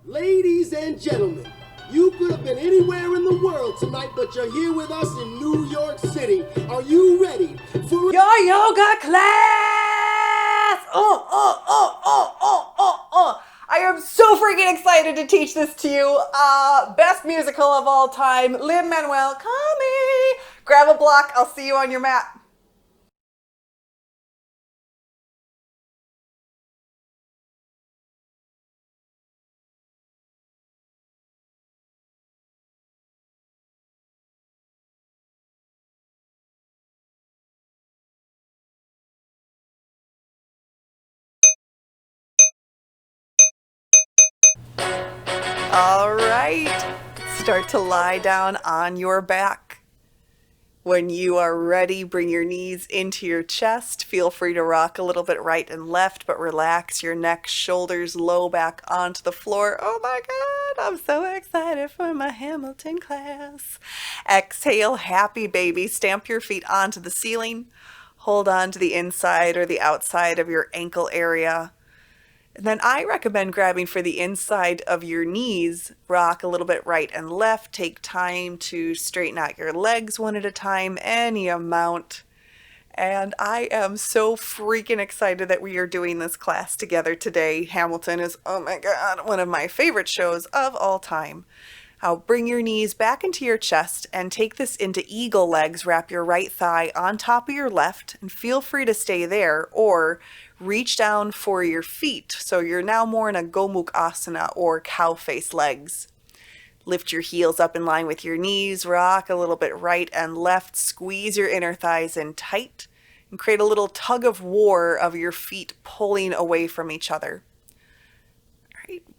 Ladies and gentlemen, you could have been anywhere in the world tonight, but you're here with us in New York City. Are you ready for your yoga class? I am so freaking excited to teach this to you. Best musical of all time, Lin-Manuel. Call me. Grab a block. I'll see you on your mat. All right. Start to lie down on your back. When you are ready, bring your knees into your chest. Feel free to rock a little bit right and left, but relax your neck, shoulders, low back onto the floor. Oh my God, I'm so excited for my Hamilton class. Exhale, happy baby. Stamp your feet onto the ceiling. Hold on to the inside or the outside of your ankle area. And then I recommend grabbing for the inside of your knees, rock a little bit right and left, take time to straighten out your legs one at a time, any amount. And I am so freaking excited that we are doing this class together today. Hamilton is, oh my God, one of my favorite shows of all time. Now bring your knees back into your chest and take this into eagle legs. Wrap your right thigh on top of your left and feel free to stay there or reach down for your feet. So you're now more in a Gomukhasana or cow face legs. Lift your heels up in line with your knees, rock a little bit right and left, squeeze your inner thighs in tight and create a little tug of war of your feet pulling away from each other.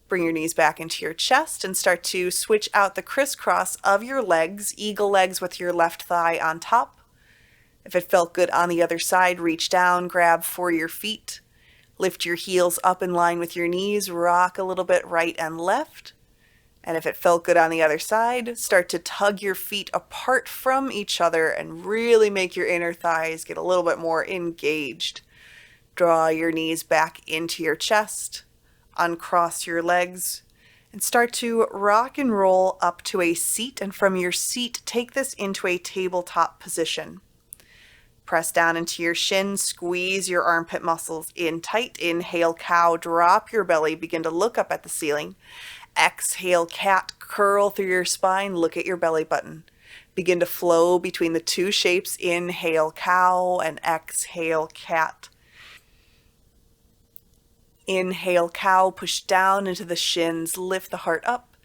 Bring your knees back into your chest and start to switch out the crisscross of your legs, eagle legs with your left thigh on top. If it felt good on the other side, reach down, grab for your feet. Lift your heels up in line with your knees, rock a little bit right and left. And if it felt good on the other side, start to tug your feet apart from each other and really make your inner thighs get a little bit more engaged. Draw your knees back into your chest. Uncross your legs and start to rock and roll up to a seat, and from your seat take this into a tabletop position. Press down into your shins, squeeze your armpit muscles in tight. Inhale cow, drop your belly, begin to look up at the ceiling. Exhale cat, curl through your spine, look at your belly button. Begin to flow between the two shapes. Inhale cow and exhale cat. Inhale cow, push down into the shins, lift the heart up.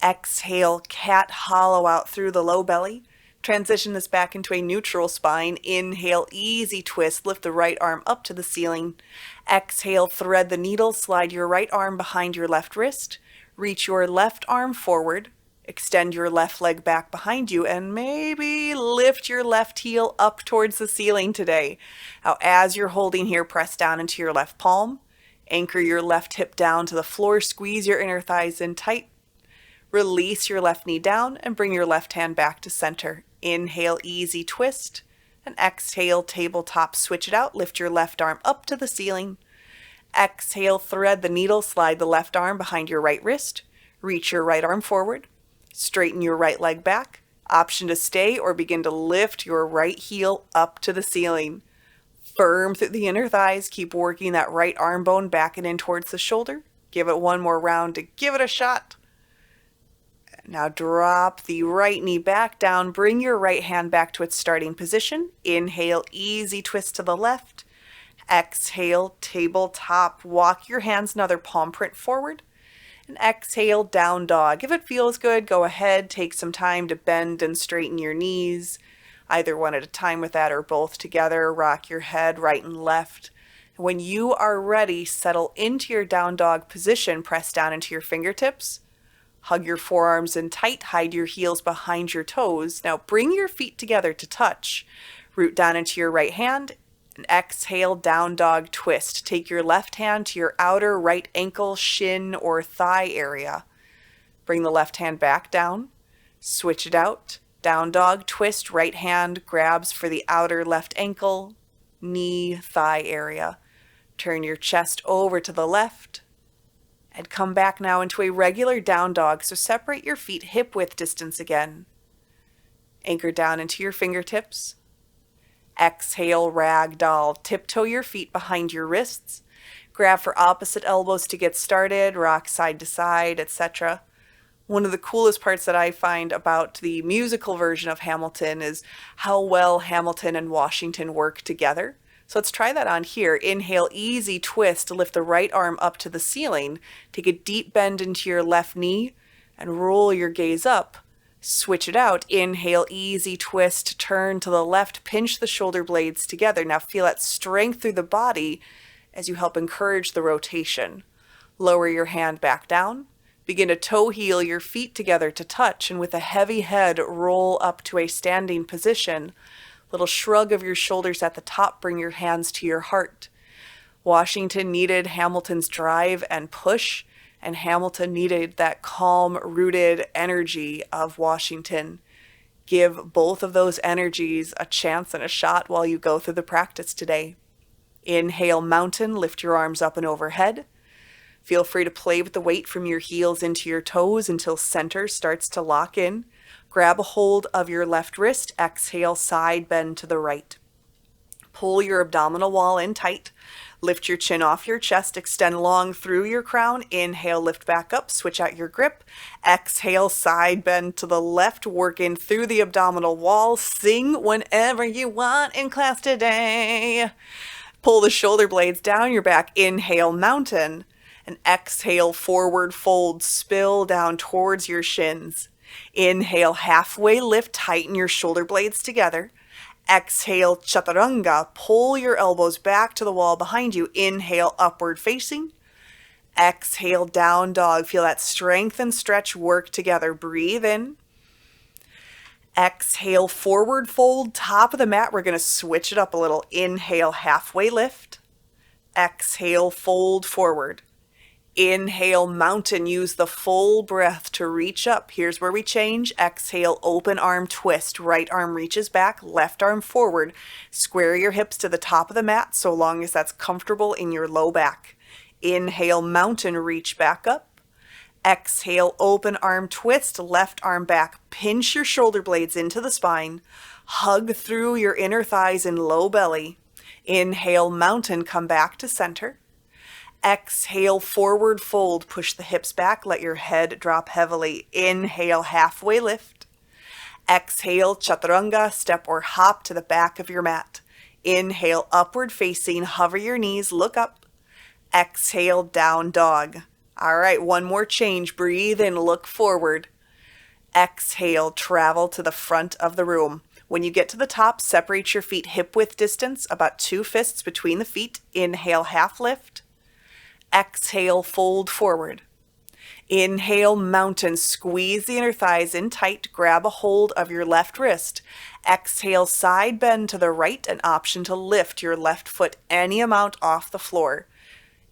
Exhale cat, hollow out through the low belly. Transition this back into a neutral spine. Inhale easy twist, lift the right arm up to the ceiling. Exhale thread the needle, slide your right arm behind your left wrist. Reach your left arm forward. Extend your left leg back behind you and maybe lift your left heel up towards the ceiling today. Now as you're holding here, press down into your left palm. Anchor your left hip down to the floor, squeeze your inner thighs in tight. Release your left knee down and bring your left hand back to center. Inhale, easy twist, and exhale, tabletop, switch it out. Lift your left arm up to the ceiling. Exhale, thread the needle, slide the left arm behind your right wrist. Reach your right arm forward. Straighten your right leg back. Option to stay or begin to lift your right heel up to the ceiling. Firm through the inner thighs. Keep working that right arm bone back and in towards the shoulder. Give it one more round to give it a shot. Now drop the right knee back down. Bring your right hand back to its starting position. Inhale, easy twist to the left. Exhale, tabletop. Walk your hands another palm print forward. And exhale, down dog. If it feels good, go ahead. Take some time to bend and straighten your knees. Either one at a time with that or both together. Rock your head right and left. When you are ready, settle into your down dog position. Press down into your fingertips. Hug your forearms in tight. Hide your heels behind your toes. Now bring your feet together to touch. Root down into your right hand. And exhale, down dog twist. Take your left hand to your outer right ankle, shin, or thigh area. Bring the left hand back down. Switch it out. Down dog twist, right hand grabs for the outer left ankle, knee, thigh area. Turn your chest over to the left And come back now into a regular down dog. So separate your feet hip width distance again. Anchor down into your fingertips. Exhale, ragdoll. Tiptoe your feet behind your wrists. Grab for opposite elbows to get started. Rock side to side, etc. One of the coolest parts that I find about the musical version of Hamilton is how well Hamilton and Washington work together. So let's try that on here. Inhale, easy twist to lift the right arm up to the ceiling. Take a deep bend into your left knee and roll your gaze up. Switch it out. Inhale, easy twist, turn to the left, pinch the shoulder blades together. Now feel that strength through the body as you help encourage the rotation. Lower your hand back down. Begin to toe heel your feet together to touch, and with a heavy head, roll up to a standing position. Little shrug of your shoulders at the top, bring your hands to your heart. Washington needed Hamilton's drive and push, and Hamilton needed that calm, rooted energy of Washington. Give both of those energies a chance and a shot while you go through the practice today. Inhale, mountain, lift your arms up and overhead. Feel free to play with the weight from your heels into your toes until center starts to lock in. Grab a hold of your left wrist. Exhale, side bend to the right. Pull your abdominal wall in tight. Lift your chin off your chest. Extend long through your crown. Inhale, lift back up. Switch out your grip. Exhale, side bend to the left. Work in through the abdominal wall. Sing whenever you want in class today. Pull the shoulder blades down your back. Inhale, mountain. And exhale, forward fold, spill down towards your shins. Inhale, halfway lift, tighten your shoulder blades together. Exhale, chaturanga, pull your elbows back to the wall behind you. Inhale, upward facing. Exhale, down dog. Feel that strength and stretch work together. Breathe in. Exhale, forward fold, top of the mat. We're going to switch it up a little. Inhale, halfway lift. Exhale, fold forward. Inhale, mountain. Use the full breath to reach up. Here's where we change. Exhale, open arm twist. Right arm reaches back, left arm forward. Square your hips to the top of the mat so long as that's comfortable in your low back. Inhale, mountain, reach back up. Exhale, open arm twist, left arm back. Pinch your shoulder blades into the spine. Hug through your inner thighs and low belly. Inhale, mountain, come back to center. Exhale, forward fold, push the hips back, let your head drop heavily. Inhale, halfway lift. Exhale, chaturanga, step or hop to the back of your mat. Inhale, upward facing, hover your knees, look up. Exhale, down dog. All right, one more change. Breathe in, look forward. Exhale, travel to the front of the room. When you get to the top, separate your feet hip width distance, about 2 fists between the feet. Inhale, half lift. Exhale, fold forward. Inhale, mountain. Squeeze the inner thighs in tight. Grab a hold of your left wrist. Exhale, side bend to the right, an option to lift your left foot any amount off the floor.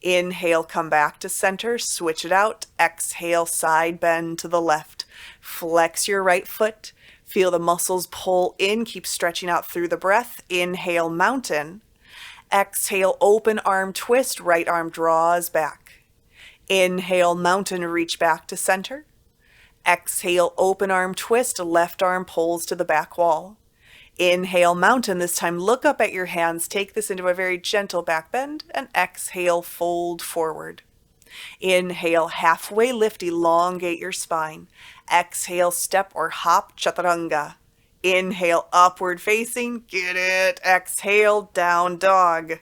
Inhale, come back to center. Switch it out. Exhale, side bend to the left. Flex your right foot. Feel the muscles pull in. Keep stretching out through the breath. Inhale, mountain. Exhale, open arm twist, right arm draws back. Inhale, mountain, reach back to center. Exhale, open arm twist, left arm pulls to the back wall. Inhale, mountain, this time look up at your hands, take this into a very gentle back bend, and exhale, fold forward. Inhale, halfway lift, elongate your spine. Exhale, step or hop, chaturanga. Inhale, upward facing, get it. Exhale, down dog.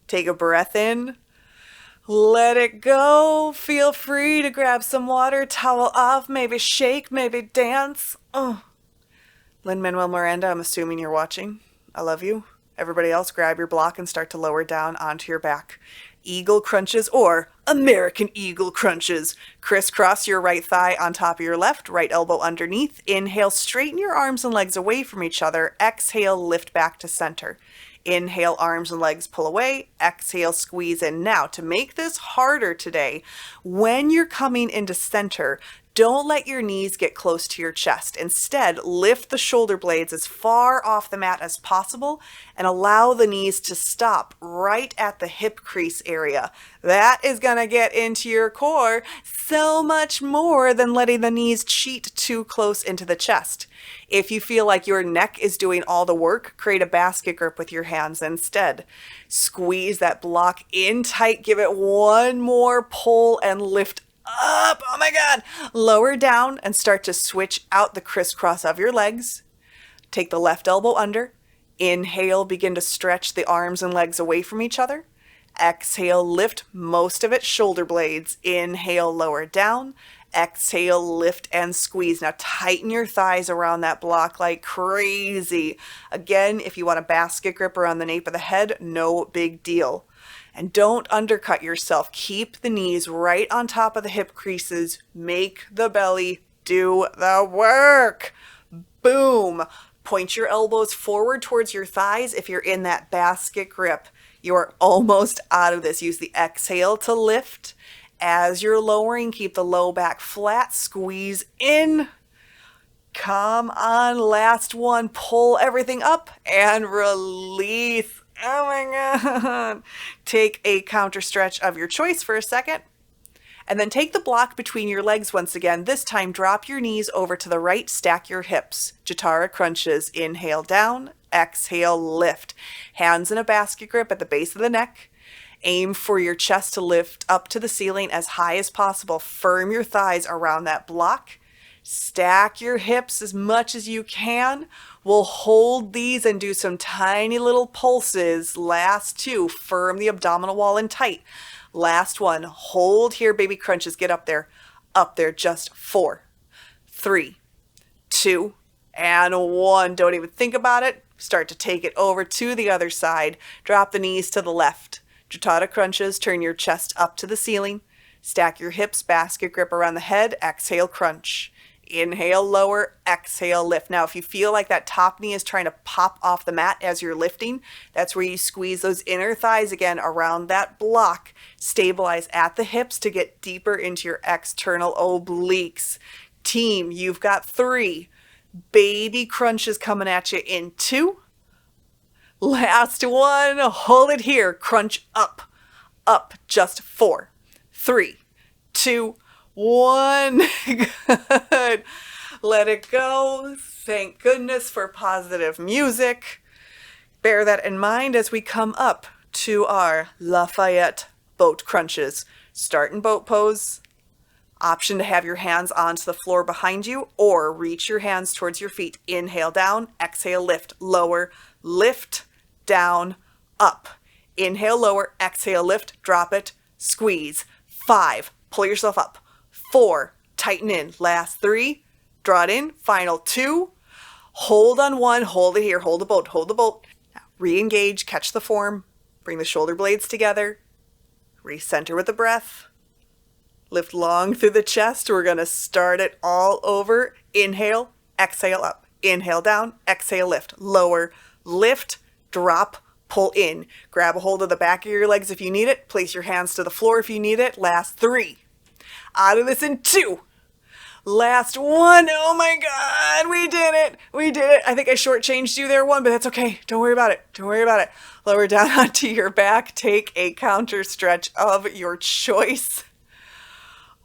Take a breath in. Let it go. Feel free to grab some water, towel off, maybe shake, maybe dance. Oh. Lin-Manuel Miranda, I'm assuming you're watching. I love you. Everybody else, grab your block and start to lower down onto your back. Eagle crunches or American Eagle crunches. Crisscross your right thigh on top of your left, right elbow underneath. Inhale, straighten your arms and legs away from each other. Exhale, lift back to center. Inhale, arms and legs pull away. Exhale, squeeze in. Now, to make this harder today, when you're coming into center, Don't let your knees get close to your chest. Instead, lift the shoulder blades as far off the mat as possible and allow the knees to stop right at the hip crease area. That is going to get into your core so much more than letting the knees cheat too close into the chest. If you feel like your neck is doing all the work, create a basket grip with your hands instead. Squeeze that block in tight, give it one more pull and lift up. Oh my God. Lower down and start to switch out the crisscross of your legs. Take the left elbow under. Inhale, begin to stretch the arms and legs away from each other. Exhale, lift most of it, shoulder blades. Inhale, lower down. Exhale, lift and squeeze. Now tighten your thighs around that block like crazy. Again, if you want a basket grip around the nape of the head, no big deal. And don't undercut yourself. Keep the knees right on top of the hip creases. Make the belly do the work. Boom. Point your elbows forward towards your thighs if you're in that basket grip. You're almost out of this. Use the exhale to lift. As you're lowering, keep the low back flat. Squeeze in. Come on, last one. Pull everything up and release. Oh my God. Take a counter stretch of your choice for a second. And then take the block between your legs once again. This time, drop your knees over to the right, stack your hips. Jatara crunches. Inhale down, exhale, lift. Hands in a basket grip at the base of the neck. Aim for your chest to lift up to the ceiling as high as possible. Firm your thighs around that block. Stack your hips as much as you can. We'll hold these and do some tiny little pulses. Last two, firm the abdominal wall in tight. Last one, hold here, baby crunches. Get up there, just 4, 3, 2, and 1. Don't even think about it. Start to take it over to the other side. Drop the knees to the left. Jatara crunches, turn your chest up to the ceiling. Stack your hips, basket grip around the head. Exhale, crunch. Inhale, lower, exhale, lift. Now, if you feel like that top knee is trying to pop off the mat as you're lifting, that's where you squeeze those inner thighs again around that block. Stabilize at the hips to get deeper into your external obliques. Team, you've got 3. Baby crunches coming at you in 2. Last one, hold it here. Crunch up, just 4, 3, 2, 1. Good. Let it go. Thank goodness for positive music. Bear that in mind as we come up to our Lafayette boat crunches. Start in boat pose. Option to have your hands onto the floor behind you or reach your hands towards your feet. Inhale down, exhale lift, lower, lift, down, up. Inhale, lower, exhale, lift, drop it, squeeze. 5, pull yourself up. 4, tighten in. Last 3, draw it in. Final 2, hold on 1, hold it here, hold the boat, hold the boat. Now, re-engage, catch the form, bring the shoulder blades together, recenter with the breath, lift long through the chest. We're going to start it all over. Inhale, exhale up. Inhale down, exhale lift. Lower, lift, drop, pull in. Grab a hold of the back of your legs if you need it. Place your hands to the floor if you need it. Last 3. Out of this in 2. Last 1. Oh my God, we did it. We did it. I think I shortchanged you there 1, but that's okay. Don't worry about it. Don't worry about it. Lower down onto your back. Take a counter stretch of your choice.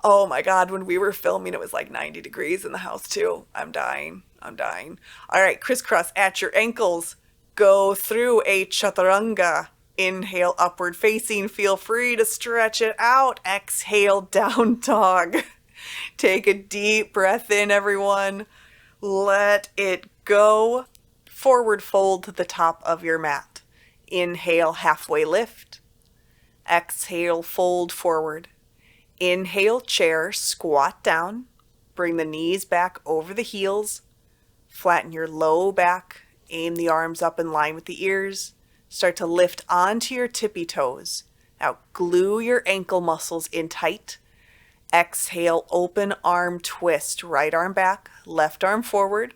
Oh my God, when we were filming, it was like 90 degrees in the house too. I'm dying. I'm dying. All right, crisscross at your ankles. Go through a chaturanga. Inhale, upward facing. Feel free to stretch it out. Exhale, down dog. Take a deep breath in, everyone. Let it go. Forward fold to the top of your mat. Inhale, halfway lift. Exhale, fold forward. Inhale, chair, squat down. Bring the knees back over the heels. Flatten your low back. Aim the arms up in line with the ears. Start to lift onto your tippy toes. Now glue your ankle muscles in tight. Exhale, open arm twist. Right arm back, left arm forward.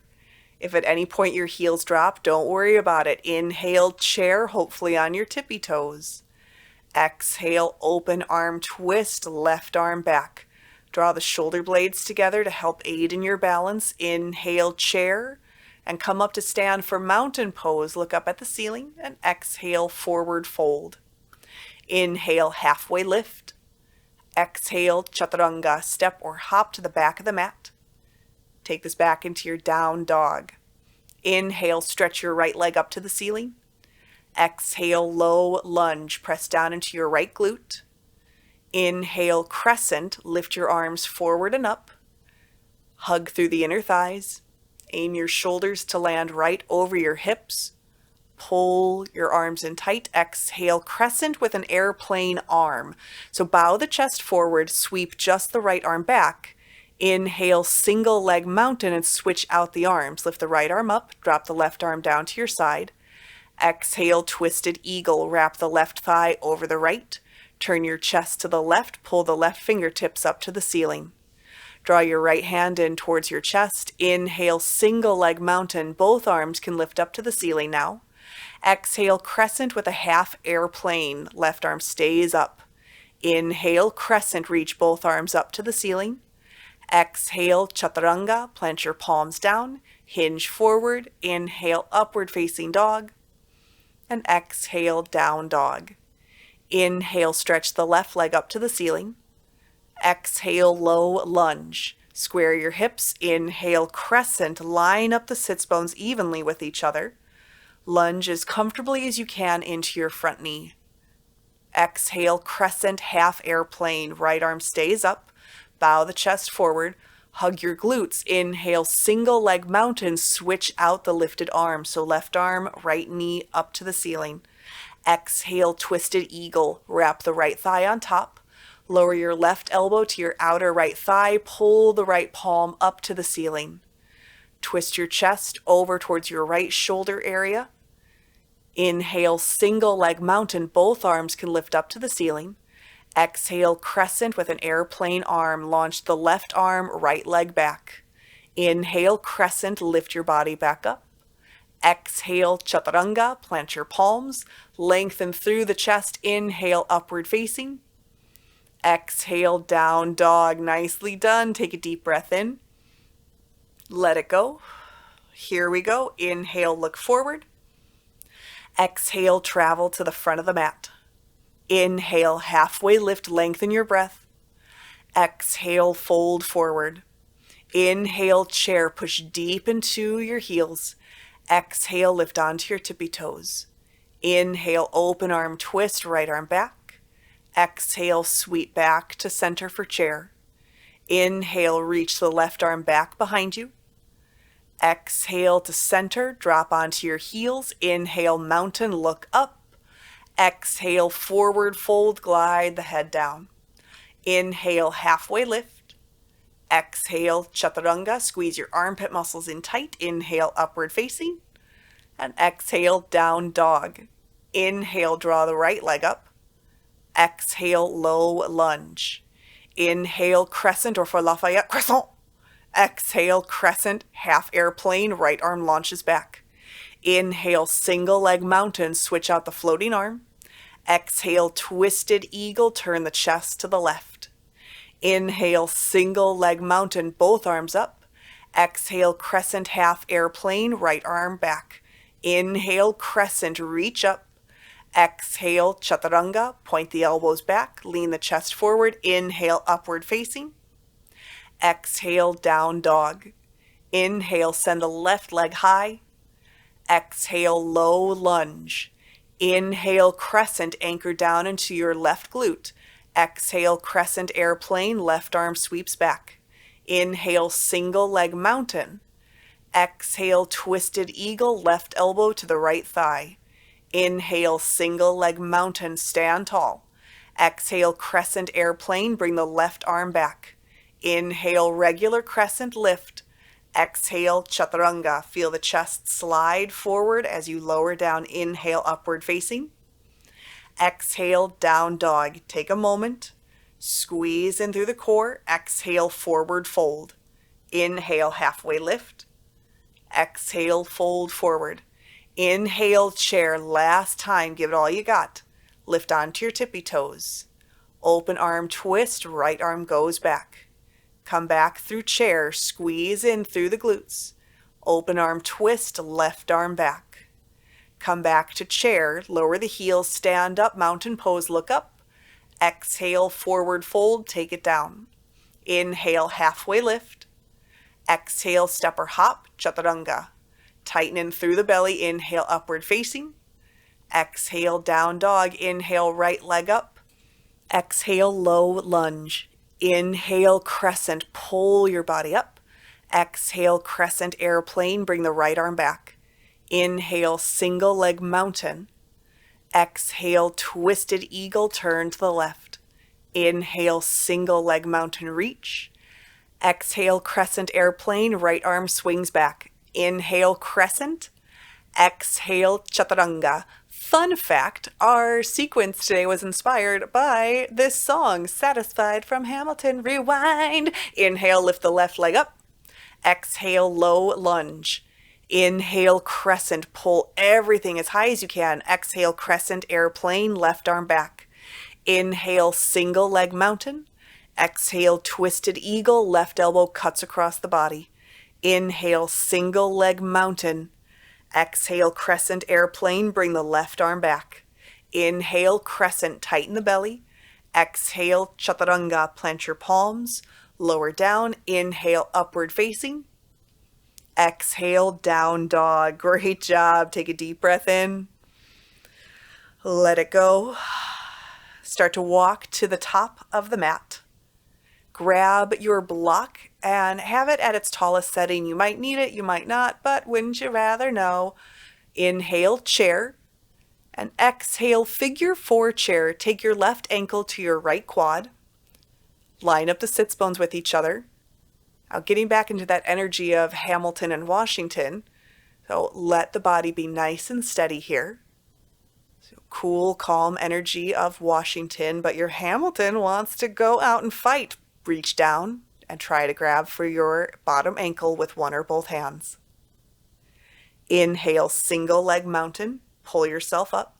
If at any point your heels drop, don't worry about it. Inhale, chair, hopefully on your tippy toes. Exhale, open arm twist, left arm back. Draw the shoulder blades together to help aid in your balance. Inhale, chair, and come up to stand for mountain pose. Look up at the ceiling and exhale, forward fold. Inhale, halfway lift. Exhale, chaturanga, step or hop to the back of the mat. Take this back into your down dog. Inhale, stretch your right leg up to the ceiling. Exhale, low lunge, press down into your right glute. Inhale, crescent, lift your arms forward and up. Hug through the inner thighs. Aim your shoulders to land right over your hips. Pull your arms in tight. Exhale, crescent with an airplane arm. So bow the chest forward, sweep just the right arm back. Inhale, single leg mountain and switch out the arms. Lift the right arm up, drop the left arm down to your side. Exhale, twisted eagle, wrap the left thigh over the right. Turn your chest to the left, pull the left fingertips up to the ceiling. Draw your right hand in towards your chest. Inhale, single leg mountain. Both arms can lift up to the ceiling now. Exhale, crescent with a half airplane. Left arm stays up. Inhale, crescent, reach both arms up to the ceiling. Exhale, chaturanga, plant your palms down. Hinge forward. Inhale, upward facing dog. And exhale, down dog. Inhale, stretch the left leg up to the ceiling. Exhale, low lunge. Square your hips. Inhale, crescent. Line up the sits bones evenly with each other. Lunge as comfortably as you can into your front knee. Exhale, crescent, half airplane. Right arm stays up. Bow the chest forward. Hug your glutes. Inhale, single leg mountain. Switch out the lifted arm. So left arm, right knee up to the ceiling. Exhale, twisted eagle. Wrap the right thigh on top. Lower your left elbow to your outer right thigh. Pull the right palm up to the ceiling. Twist your chest over towards your right shoulder area. Inhale, single leg mountain. Both arms can lift up to the ceiling. Exhale, crescent with an airplane arm. Launch the left arm, right leg back. Inhale, crescent. Lift your body back up. Exhale, chaturanga. Plant your palms. Lengthen through the chest. Inhale, upward facing. Exhale, down dog. Nicely done. Take a deep breath in. Let it go. Here we go. Inhale, look forward. Exhale, travel to the front of the mat. Inhale, halfway lift, lengthen your breath. Exhale, fold forward. Inhale, chair, push deep into your heels. Exhale, lift onto your tippy toes. Inhale, open arm twist, right arm back. Exhale, sweep back to center for chair. Inhale, reach the left arm back behind you. Exhale to center, drop onto your heels. Inhale, mountain, look up. Exhale, forward fold, glide the head down. Inhale, halfway lift. Exhale, chaturanga, squeeze your armpit muscles in tight. Inhale, upward facing. And exhale, down dog. Inhale, draw the right leg up. Exhale, low lunge. Inhale, crescent, or for Lafayette, crescent. Exhale, crescent, half airplane, right arm launches back. Inhale, single leg mountain, switch out the floating arm. Exhale, twisted eagle, turn the chest to the left. Inhale, single leg mountain, both arms up. Exhale, crescent, half airplane, right arm back. Inhale, crescent, reach up. Exhale, chaturanga, point the elbows back, lean the chest forward. Inhale, upward facing. Exhale, down dog. Inhale, send the left leg high. Exhale, low lunge. Inhale, crescent, anchor down into your left glute. Exhale, crescent airplane, left arm sweeps back. Inhale, single leg mountain. Exhale, twisted eagle, left elbow to the right thigh. Inhale, single leg mountain, stand tall. Exhale, crescent airplane, bring the left arm back. Inhale, regular crescent, lift. Exhale, chaturanga. Feel the chest slide forward as you lower down. Inhale, upward facing. Exhale, down dog. Take a moment. Squeeze in through the core. Exhale, forward fold. Inhale, halfway lift. Exhale, fold forward. Inhale, chair. Last time. Give it all you got. Lift onto your tippy toes. Open arm twist. Right arm goes back. Come back through chair, squeeze in through the glutes. Open arm twist, left arm back. Come back to chair, lower the heels, stand up, mountain pose, look up. Exhale, forward fold, take it down. Inhale, halfway lift. Exhale, step or hop, chaturanga. Tighten in through the belly, inhale, upward facing. Exhale, down dog, inhale, right leg up. Exhale, low lunge. Inhale, crescent, pull your body up. Exhale, crescent airplane, bring the right arm back. Inhale, single leg mountain. Exhale, twisted eagle, turn to the left. Inhale, single leg mountain reach. Exhale, crescent airplane, right arm swings back. Inhale, crescent. Exhale, chaturanga. Fun fact, our sequence today was inspired by this song, Satisfied from Hamilton. Rewind. Inhale, lift the left leg up. Exhale, low lunge. Inhale, crescent, pull everything as high as you can. Exhale, crescent airplane, left arm back. Inhale, single leg mountain. Exhale, twisted eagle, left elbow cuts across the body. Inhale, single leg mountain. Exhale, crescent airplane, bring the left arm back. Inhale, crescent, tighten the belly. Exhale, chaturanga, plant your palms. Lower down, inhale, upward facing. Exhale, down dog. Great job. Take a deep breath in. Let it go. Start to walk to the top of the mat. Grab your block and have it at its tallest setting. You might need it, you might not, but wouldn't you rather know? Inhale, chair, and exhale, figure four chair. Take your left ankle to your right quad. Line up the sits bones with each other. Now getting back into that energy of Hamilton and Washington. So let the body be nice and steady here. So cool, calm energy of Washington, but your Hamilton wants to go out and fight. Reach down and try to grab for your bottom ankle with one or both hands. Inhale, single leg mountain, pull yourself up.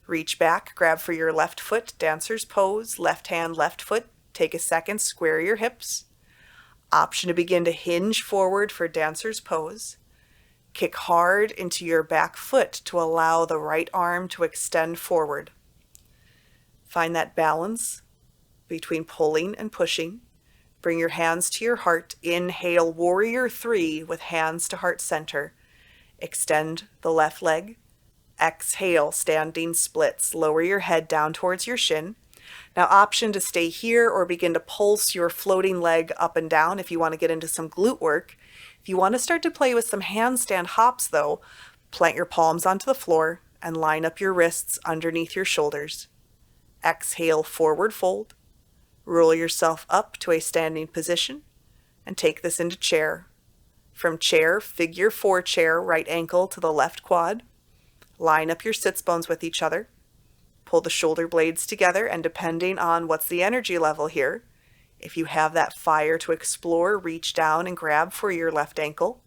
Reach back, grab for your left foot, dancer's pose, left hand, left foot. Take a second, square your hips. Option to begin to hinge forward for dancer's pose. Kick hard into your back foot to allow the right arm to extend forward. Find that balance between pulling and pushing. Bring your hands to your heart. Inhale, warrior three with hands to heart center. Extend the left leg. Exhale, standing splits. Lower your head down towards your shin. Now option to stay here or begin to pulse your floating leg up and down if you want to get into some glute work. If you want to start to play with some handstand hops though, plant your palms onto the floor and line up your wrists underneath your shoulders. Exhale, forward fold. Roll yourself up to a standing position and take this into chair. From chair, figure four chair, right ankle to the left quad. Line up your sits bones with each other. Pull the shoulder blades together, and depending on what's the energy level here, if you have that fire to explore, reach down and grab for your left ankle.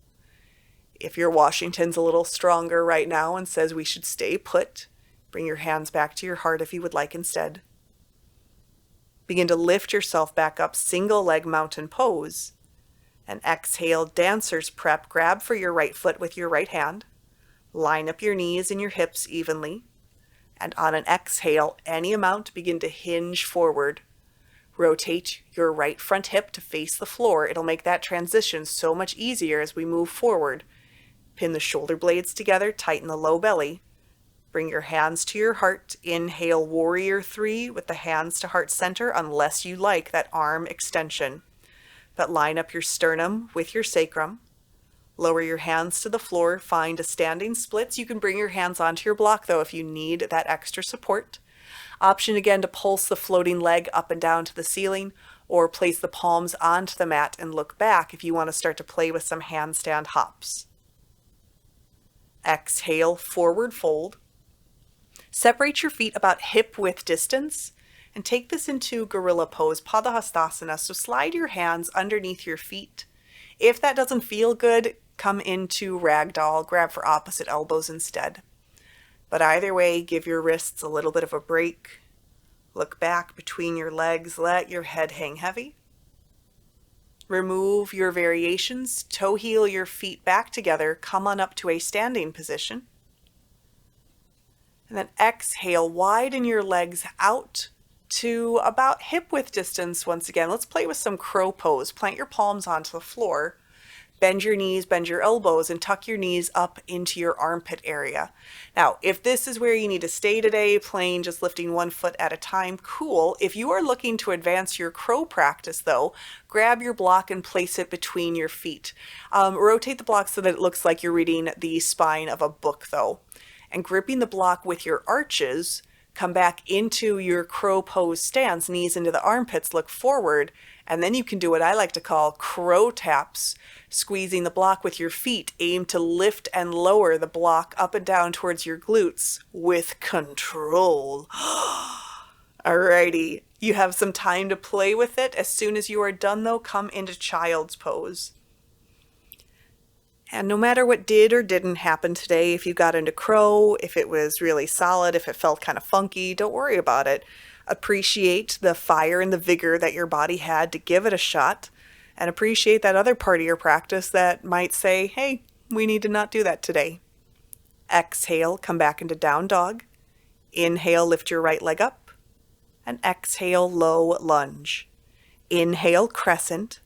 If your Washington's a little stronger right now and says we should stay put, bring your hands back to your heart if you would like instead. Begin to lift yourself back up, single leg mountain pose, and exhale, dancer's prep. Grab for your right foot with your right hand. Line up your knees and your hips evenly. And on an exhale, any amount, begin to hinge forward. Rotate your right front hip to face the floor. It'll make that transition so much easier as we move forward. Pin the shoulder blades together, tighten the low belly. Bring your hands to your heart. Inhale, warrior three with the hands to heart center, unless you like that arm extension. But line up your sternum with your sacrum. Lower your hands to the floor, find a standing splits. You can bring your hands onto your block though if you need that extra support. Option again to pulse the floating leg up and down to the ceiling, or place the palms onto the mat and look back if you want to start to play with some handstand hops. Exhale, forward fold. Separate your feet about hip width distance and take this into gorilla pose, Padahastasana. So slide your hands underneath your feet. If that doesn't feel good, come into ragdoll, grab for opposite elbows instead. But either way, give your wrists a little bit of a break. Look back between your legs, let your head hang heavy. Remove your variations, toe heel your feet back together, come on up to a standing position. And then exhale, widen your legs out to about hip width distance once again. Let's play with some crow pose. Plant your palms onto the floor. Bend your knees, bend your elbows, and tuck your knees up into your armpit area. Now, if this is where you need to stay today, playing just lifting one foot at a time, cool. If you are looking to advance your crow practice though, grab your block and place it between your feet. Rotate the block so that it looks like you're reading the spine of a book though. And gripping the block with your arches, come back into your crow pose stance, knees into the armpits, look forward, and then you can do what I like to call crow taps, squeezing the block with your feet. Aim to lift and lower the block up and down towards your glutes with control. Alrighty, you have some time to play with it. As soon as you are done though, come into child's pose. And no matter what did or didn't happen today, if you got into crow, if it was really solid, if it felt kind of funky, don't worry about it. Appreciate the fire and the vigor that your body had to give it a shot, and appreciate that other part of your practice that might say, hey, we need to not do that today. Exhale, come back into down dog. Inhale, lift your right leg up, and exhale, low lunge. Inhale, crescent.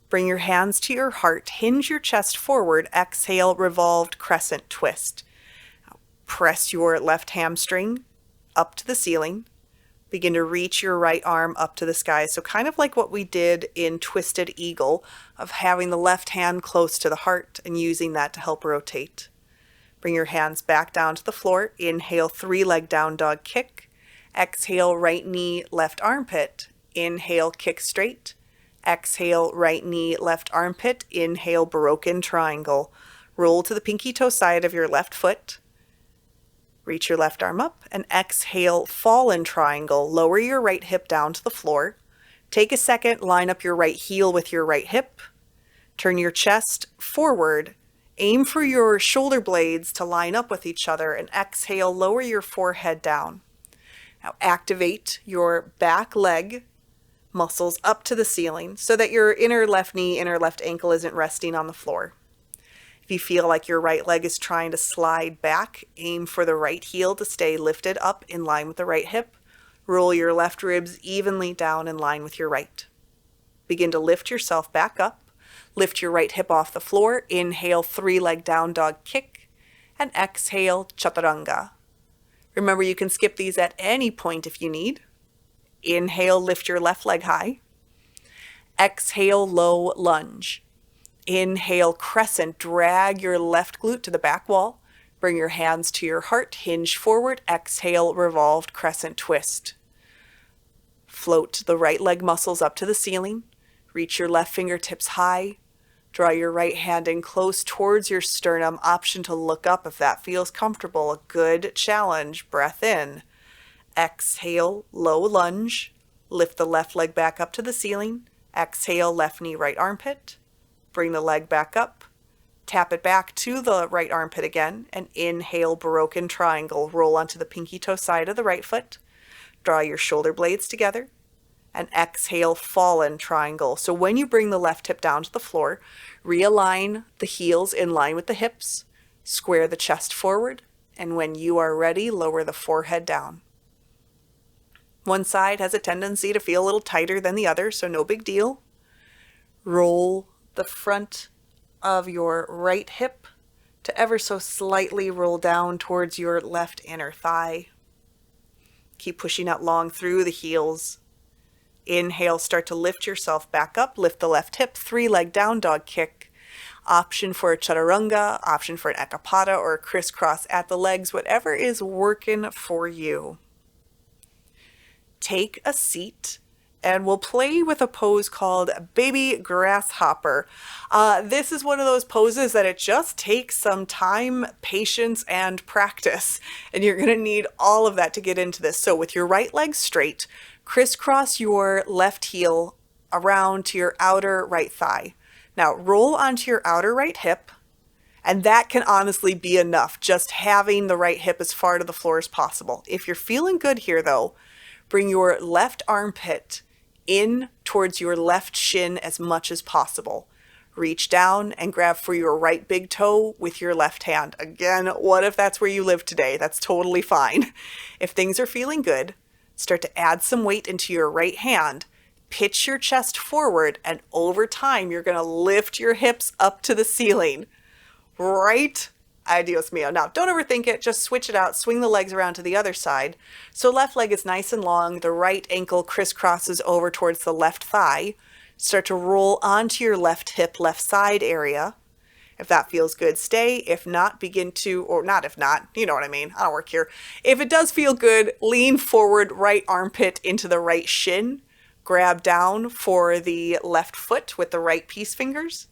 Bring your hands to your heart, hinge your chest forward, exhale, revolved crescent twist. Press your left hamstring up to the ceiling. Begin to reach your right arm up to the sky. So kind of like what we did in Twisted Eagle, of having the left hand close to the heart and using that to help rotate. Bring your hands back down to the floor. Inhale, 3-leg down dog kick. Exhale, right knee, left armpit. Inhale, kick straight. Exhale, right knee, left armpit. Inhale, broken triangle. Roll to the pinky toe side of your left foot. Reach your left arm up and exhale, fallen triangle. Lower your right hip down to the floor. Take a second, line up your right heel with your right hip. Turn your chest forward. Aim for your shoulder blades to line up with each other and exhale, lower your forehead down. Now activate your back leg muscles up to the ceiling so that your inner left knee, inner left ankle isn't resting on the floor. If you feel like your right leg is trying to slide back, aim for the right heel to stay lifted up in line with the right hip. Roll your left ribs evenly down in line with your right. Begin to lift yourself back up. Lift your right hip off the floor. Inhale, 3-leg down dog kick. And exhale, chaturanga. Remember, you can skip these at any point if you need. Inhale, lift your left leg high. Exhale, low lunge. Inhale, crescent, drag your left glute to the back wall. Bring your hands to your heart, hinge forward. Exhale, revolved crescent twist. Float the right leg muscles up to the ceiling. Reach your left fingertips high. Draw your right hand in close towards your sternum. Option to look up if that feels comfortable. A good challenge. Breath in. Exhale, low lunge. Lift the left leg back up to the ceiling. Exhale, left knee, right armpit. Bring the leg back up. Tap it back to the right armpit again. And inhale, broken triangle. Roll onto the pinky toe side of the right foot. Draw your shoulder blades together. And exhale, fallen triangle. So when you bring the left hip down to the floor, realign the heels in line with the hips. Square the chest forward. And when you are ready, lower the forehead down. One side has a tendency to feel a little tighter than the other, so no big deal. Roll the front of your right hip to ever so slightly roll down towards your left inner thigh. Keep pushing out long through the heels. Inhale, start to lift yourself back up. Lift the left hip, 3-leg down dog kick. Option for a chaturanga, option for an ekapada or a crisscross at the legs, whatever is working for you. Take a seat and we'll play with a pose called baby grasshopper. This is one of those poses that it just takes some time, patience, and practice. And you're gonna need all of that to get into this. So with your right leg straight, crisscross your left heel around to your outer right thigh. Now roll onto your outer right hip, and that can honestly be enough, just having the right hip as far to the floor as possible. If you're feeling good here though, bring your left armpit in towards your left shin as much as possible. Reach down and grab for your right big toe with your left hand. Again, what if that's where you live today? That's totally fine. If things are feeling good, start to add some weight into your right hand. Pitch your chest forward, and over time, you're going to lift your hips up to the ceiling. Right? Adios mio. Now, don't overthink it. Just switch it out. Swing the legs around to the other side. So left leg is nice and long. The right ankle crisscrosses over towards the left thigh. Start to roll onto your left hip, left side area. If that feels good, stay. If not, begin to, or not if not, you know what I mean. I don't work here. If it does feel good, lean forward, right armpit into the right shin. Grab down for the left foot with the right peace fingers.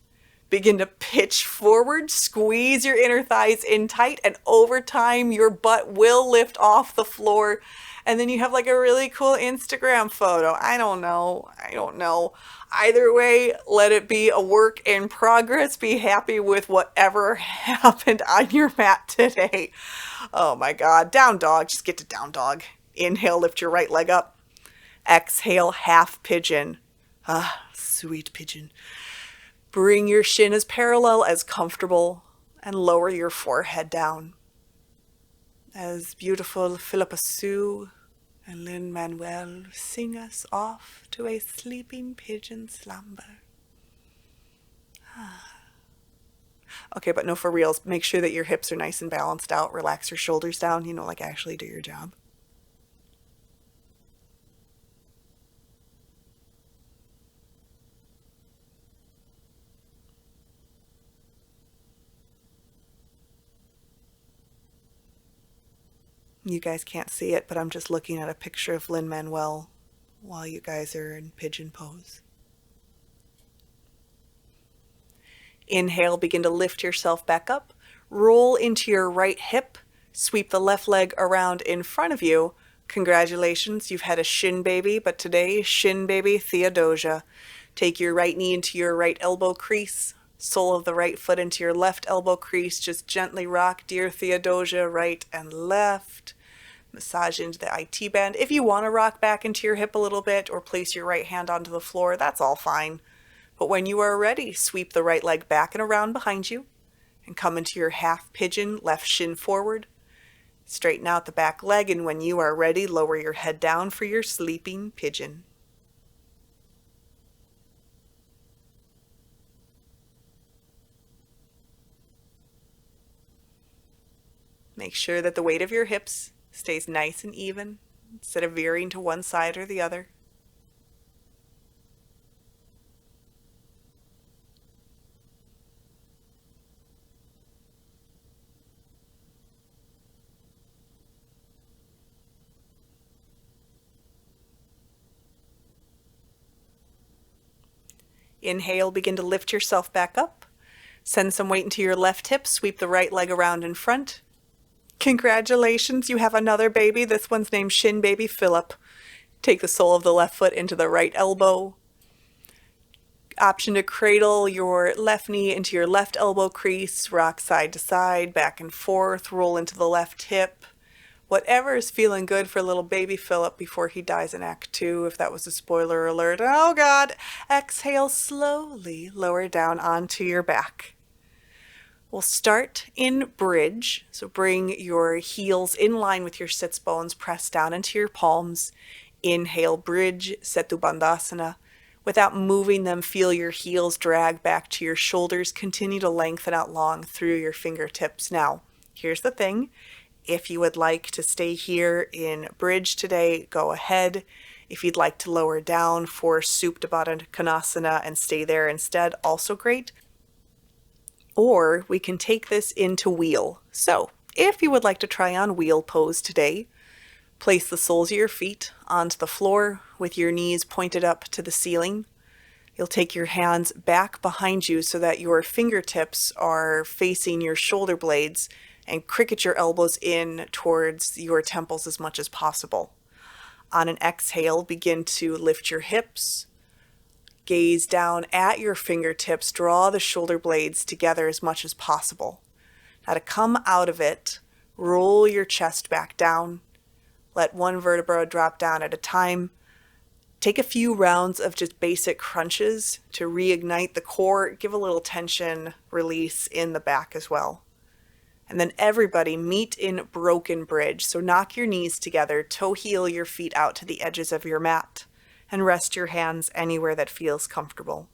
Begin to pitch forward, squeeze your inner thighs in tight, and over time your butt will lift off the floor. And then you have like a really cool Instagram photo. I don't know. Either way, let it be a work in progress. Be happy with whatever happened on your mat today. Oh my God. Down dog. Just get to down dog. Inhale, lift your right leg up. Exhale, half pigeon. Ah, sweet pigeon. Bring your shin as parallel as comfortable and lower your forehead down. As beautiful Philippa Sue and Lin-Manuel sing us off to a sleeping pigeon slumber. Okay, but no, for reals, make sure that your hips are nice and balanced out. Relax your shoulders down, like actually do your job. You guys can't see it, but I'm just looking at a picture of Lin-Manuel while you guys are in pigeon pose. Inhale, begin to lift yourself back up. Roll into your right hip. Sweep the left leg around in front of you. Congratulations, you've had a shin baby, but today, shin baby Theodosia. Take your right knee into your right elbow crease. Sole of the right foot into your left elbow crease. Just gently rock, dear Theodosia, right and left. Massage into the IT band. If you want to rock back into your hip a little bit or place your right hand onto the floor, that's all fine. But when you are ready, sweep the right leg back and around behind you and come into your half pigeon, left shin forward. Straighten out the back leg, and when you are ready, lower your head down for your sleeping pigeon. Make sure that the weight of your hips stays nice and even instead of veering to one side or the other. Inhale, begin to lift yourself back up. Send some weight into your left hip, sweep the right leg around in front. Congratulations, you have another baby. This one's named Shin Baby Philip. Take the sole of the left foot into the right elbow. Option to cradle your left knee into your left elbow crease, rock side to side, back and forth, roll into the left hip. Whatever is feeling good for little baby Philip before he dies in Act 2, if that was a spoiler alert. Oh God! Exhale slowly, lower down onto your back. We'll start in bridge. So bring your heels in line with your sits bones, press down into your palms. Inhale, bridge, Setu Bandhasana. Without moving them, feel your heels drag back to your shoulders. Continue to lengthen out long through your fingertips. Now, here's the thing. If you would like to stay here in bridge today, go ahead. If you'd like to lower down for Supta Baddha Konasana and stay there instead, also great. Or we can take this into wheel. So if you would like to try on wheel pose today, place the soles of your feet onto the floor with your knees pointed up to the ceiling. You'll take your hands back behind you so that your fingertips are facing your shoulder blades, and cricket your elbows in towards your temples as much as possible. On an exhale, begin to lift your hips. Gaze down at your fingertips. Draw the shoulder blades together as much as possible. Now to come out of it, roll your chest back down. Let one vertebra drop down at a time. Take a few rounds of just basic crunches to reignite the core, give a little tension release in the back as well. And then everybody meet in broken bridge. So knock your knees together, toe heel your feet out to the edges of your mat, and rest your hands anywhere that feels comfortable.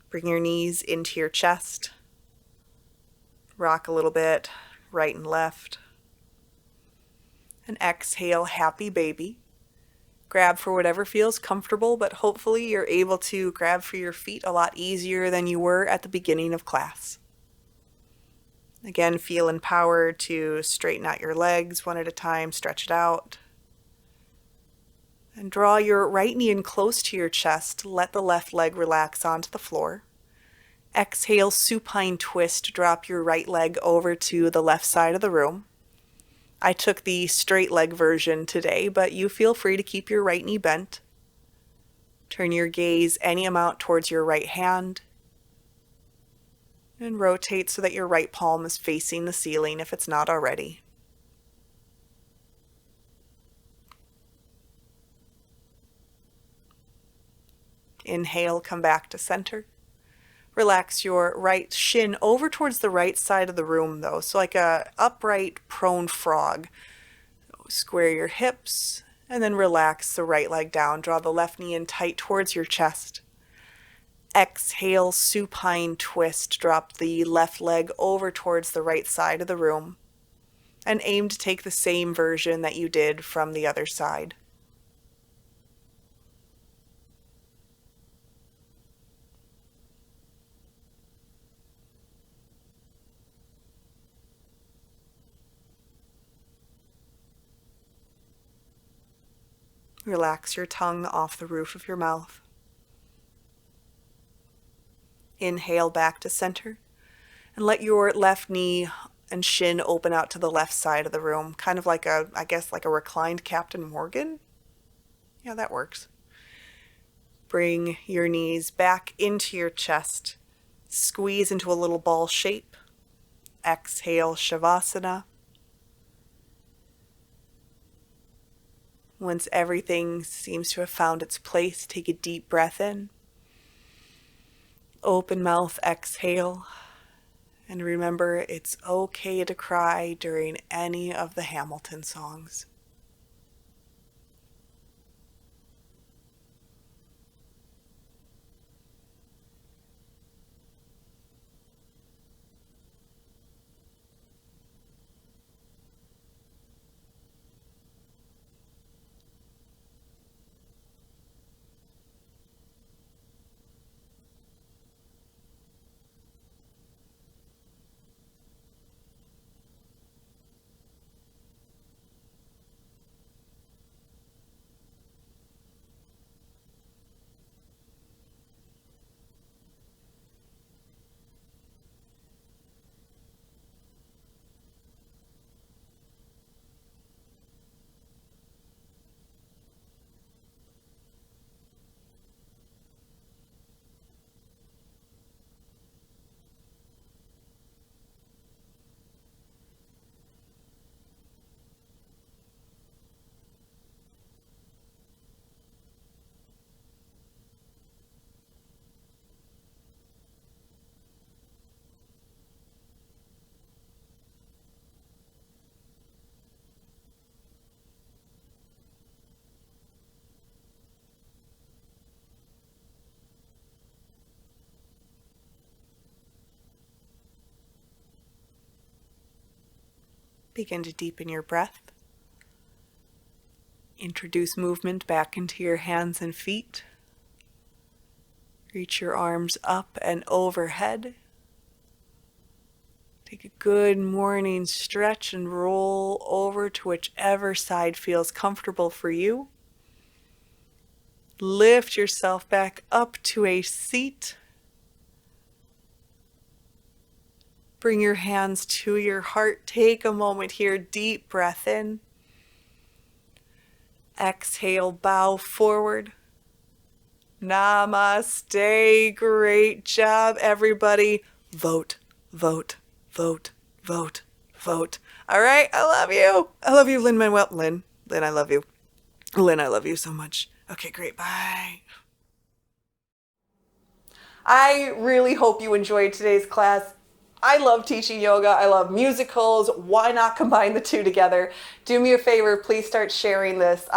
Bring your knees into your chest. Rock a little bit, right and left. And exhale, happy baby. Grab for whatever feels comfortable, but hopefully you're able to grab for your feet a lot easier than you were at the beginning of class. Again, feel empowered to straighten out your legs one at a time, stretch it out. And draw your right knee in close to your chest. Let the left leg relax onto the floor. Exhale, supine twist. Drop your right leg over to the left side of the room. I took the straight leg version today, but you feel free to keep your right knee bent. Turn your gaze any amount towards your right hand. And rotate so that your right palm is facing the ceiling if it's not already. Inhale, come back to center. Relax your right shin over towards the right side of the room though, so like a upright prone frog. Square your hips and then relax the right leg down. Draw the left knee in tight towards your chest. Exhale, supine twist. Drop the left leg over towards the right side of the room and aim to take the same version that you did from the other side. Relax your tongue off the roof of your mouth. Inhale back to center and let your left knee and shin open out to the left side of the room, kind of like a reclined Captain Morgan. Yeah, that works. Bring your knees back into your chest. Squeeze into a little ball shape. Exhale, Shavasana. Once everything seems to have found its place, take a deep breath in. Open mouth, exhale. And remember, it's okay to cry during any of the Hamilton songs. Begin to deepen your breath. Introduce movement back into your hands and feet. Reach your arms up and overhead. Take a good morning stretch and roll over to whichever side feels comfortable for you. Lift yourself back up to a seat. Bring your hands to your heart. Take a moment here. Deep breath in. Exhale, bow forward. Namaste. Great job, everybody. Vote, vote, vote, vote, vote. All right? I love you. I love you, Lin-Manuel. Lin, I love you. Lin, I love you so much. Okay, great. Bye. I really hope you enjoyed today's class. I love teaching yoga. I love musicals. Why not combine the two together? Do me a favor, please start sharing this.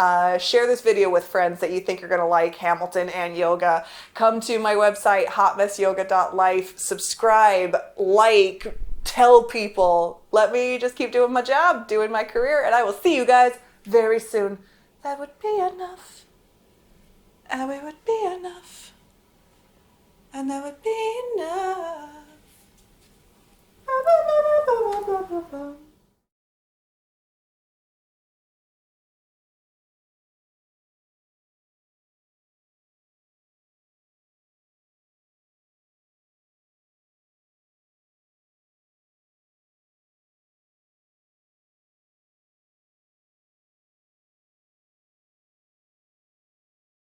Share this video with friends that you think are going to like Hamilton and yoga. Come to my website, hotmessyoga.life. Subscribe, like, tell people. Let me just keep doing my job, doing my career, and I will see you guys very soon. That would be enough. And it would be enough. And that would be enough.